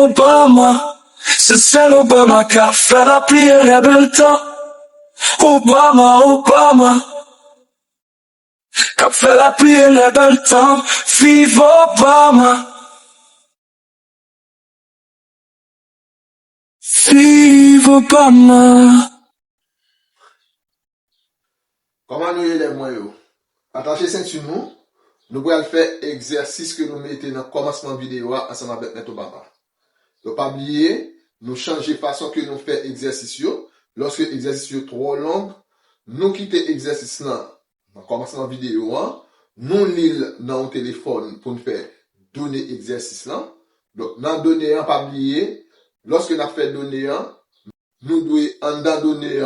Obama. C'est celle Obama qui a fait la prière et bel temps. Obama. Qui a fait la prière et bel temps. Vive Obama. Vive Obama. Comment nous y les moyens? Attachez ceinture nous allons faire exercice que nous mettons dans le commencement vidéo ensemble avec notre Obama. Donc, pas oublier, nous changer façon que nous faisons exercice. Lorsque l'exercice est trop long, nous quittons l'exercice là, dans le commencement vidéo, nous lisons dans le téléphone pour nous faire donner exercice là. Donc, dans donner, pas oublier, lorsque nous fait donner, nous devons, en donner,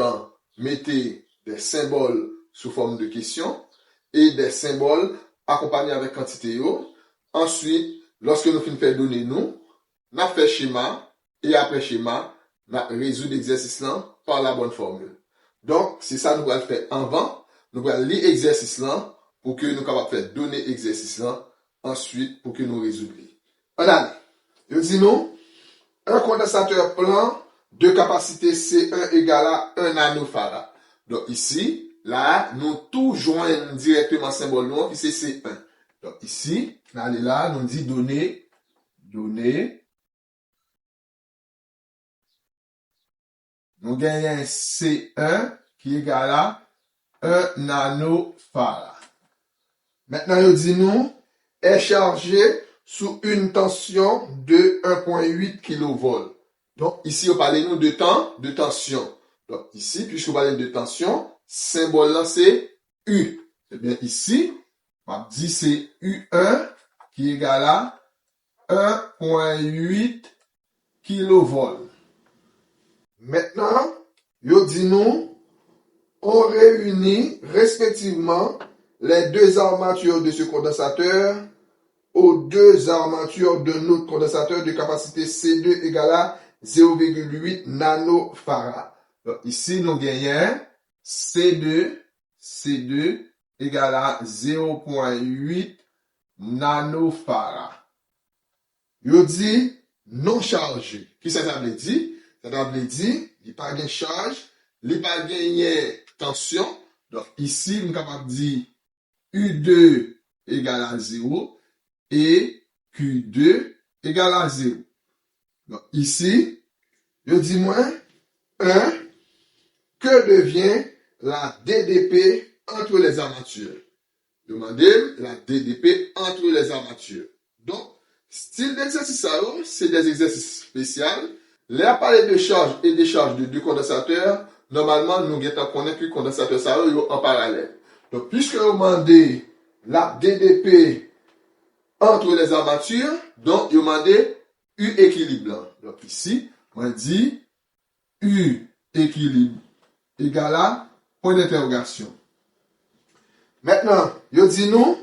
mettre des symboles sous forme de questions et des symboles accompagnés avec quantité. Ensuite, lorsque nous finissons faire donner nous fait schéma et après schéma, nous résoudre l'exercice là par la bonne formule. Donc, c'est ça nous allons faire avant. Nous allons lire l'exercice là pour que nous soyons capables de faire donner exercice là ensuite pour que nous résoudre. On a, je dis nous, un condensateur plein de capacité C1 égale à 1 nanofarad. Donc ici, là, nous tout joignons directement symbole nous, qui c'est C1. Donc ici, là, nous dit donner, nous gagnons C1 qui est égal à 1 nanofarad. Maintenant, nous dit nous, est chargé sous une tension de 1,8 kV. Donc, ici, on parle nous de temps, de tension. Donc, ici, puisque on parle de tension, symbole là, c'est U. Eh bien, ici, on dit c'est U1 qui est égal à 1,8 kV. Maintenant, yo dit nous, on réunit respectivement les deux armatures de ce condensateur aux deux armatures de notre condensateur de capacité C2 égale à 0,8 nanofarad. Donc ici, nous gagnons C2 égale à 0,8 nanofarad. Yo dit non chargé. Qui ça veut dire? Ça veut dire, il n'y a pas de charge, il n'y a pas de tension. Donc ici, nous sommes capables de dire U2 égale à 0 et Q2 égale à 0. Donc ici, je dis moi 1, que devient la DDP entre les armatures? Demandez la DDP entre les armatures. Donc, style d'exercice, c'est des exercices spéciaux. Les appareils de charge et décharge de deux condensateurs, normalement, nous connaissons que le condensateur ça en parallèle. Donc, puisque vous demandez la DDP entre les armatures, donc, vous demandez U équilibre. Donc, ici, on dit U équilibre égale à point d'interrogation. Maintenant, je dis nous,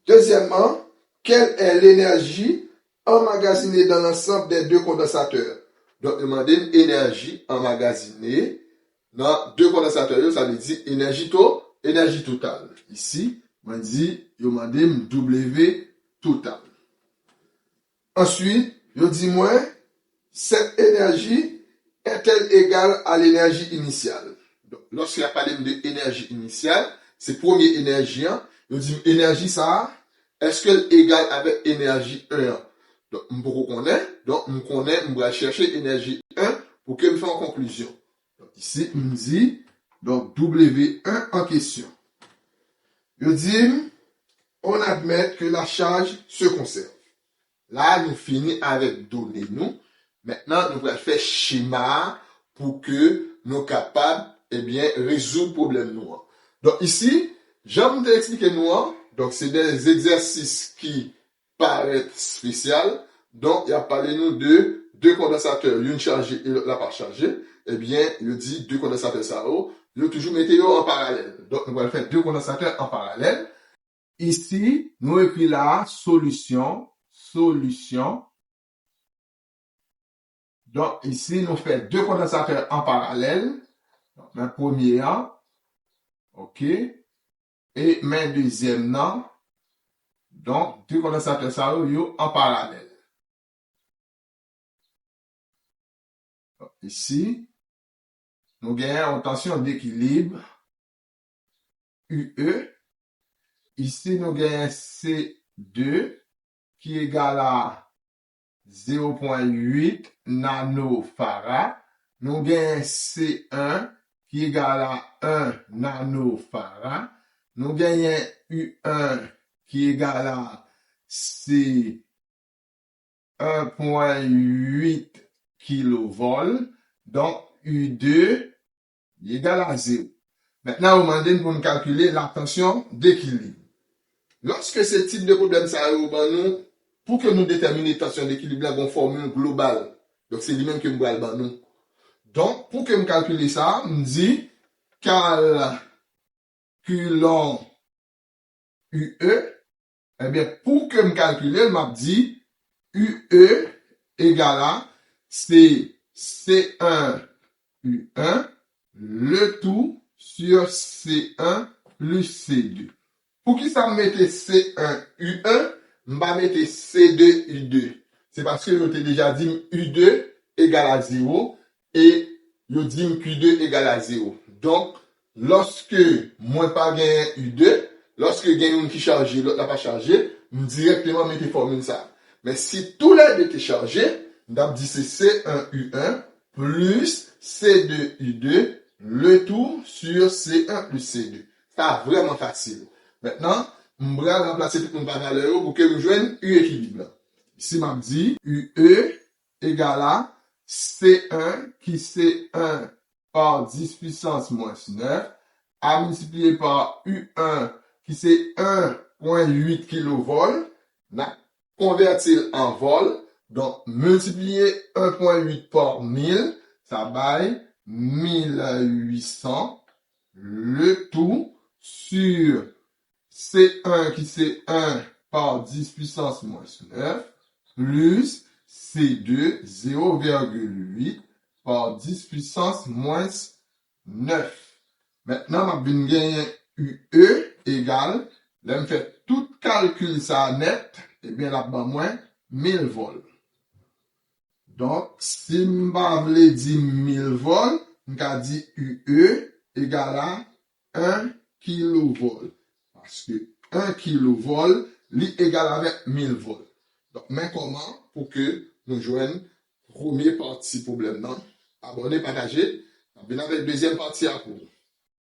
deuxièmement, quelle est l'énergie emmagasinée dans l'ensemble des deux condensateurs? Donc, demander une énergie emmagasinée dans deux condensateurs, ça veut dire énergie totale. Ici, on dit, demander W total. Ensuite, je dis moi, cette énergie est-elle égale à l'énergie initiale? Donc, lorsqu'il y a parlé de énergie initiale, c'est première énergie, je dis énergie ça, est-ce qu'elle est égale avec énergie 1? Donc, on connaît, on va chercher énergie 1 pour que nous fassions en conclusion. Donc, ici, on dit, donc, W1 en question. Je dis, on admet que la charge se conserve. Là, nous finissons avec données nous. Maintenant, nous allons faire schéma pour que nous soyons capables, résoudre le problème nous. Donc, ici, j'aime vous expliquer nous. Donc, c'est des exercices qui paraissent spéciaux. Donc, il y a parlé nous de deux condensateurs, une chargée et l'autre pas chargée. Il dit deux condensateurs ça haut. Il toujours mettez en parallèle. Donc, nous allons faire deux condensateurs en parallèle. Ici, nous écrivons la solution. Donc, ici, nous faisons deux condensateurs en parallèle. Donc, ma première, OK. Et ma deuxième, non. Donc, deux condensateurs ça en parallèle. ici, nous gagnons en tension d'équilibre UE. Ici, nous gagnons C2 qui est égal à 0,8 nanofarad. Nous gagnons C1 qui est égal à 1 nanofarad. Nous gagnons U1 qui est égal à C 1,8 kV. Donc, U2 est égal à 0. Maintenant, on demande pour nous calculer la tension d'équilibre. Lorsque ce type de problème s'arrive nous, pour que nous déterminions la tension d'équilibre, nous avons une formule globale. Donc, c'est lui-même que nous allons nous. Donc, pour que nous calculions ça, on dit calculons UE. Eh bien, pour que nous calculions, on dit UE égale à C1 U1, le tout sur C1 plus C2. Pour qui ça mette C1 U1, je vais mettre C2 U2. C'est parce que je t'ai déjà dit U2 égale à 0 et je dis Q2 égale à 0. Donc, lorsque moi pas gagne U2, lorsque gagne une qui charge, l'autre n'a pas chargé, je directement mettre formule ça. Mais si tous les deux étaient chargés, on dit c'est C1 U1 plus C2 U2, le tout sur C1 plus C2. Ça vraiment facile. Maintenant, on va remplacer tout le monde par valeur pour que nous joignons U équilibre. Ici, m'a dit UE égale à C1 qui c'est 1 par 10 puissance moins 9 à multiplier par U1 qui c'est 1,8 kV. On convertir en vol. Donc, multiplier 1,8 par 1000, ça baille 1800. Le tout sur C1 qui c'est 1 par 10 puissance moins 9 plus C2 0,8 par 10 puissance moins 9. Maintenant, je vais gagner UE égale, là, je fais tout calcul ça net, et bien là, moins 1000 volts. Donc, si je veux dire 1000 volts, je vais dire UE égale à 1 kV. Parce que 1 kV est égal avec 1000 volts. Donc, mais comment pour que nous joignons première partie problème? Non? Abonnez, partagez. On avec deuxième partie à court.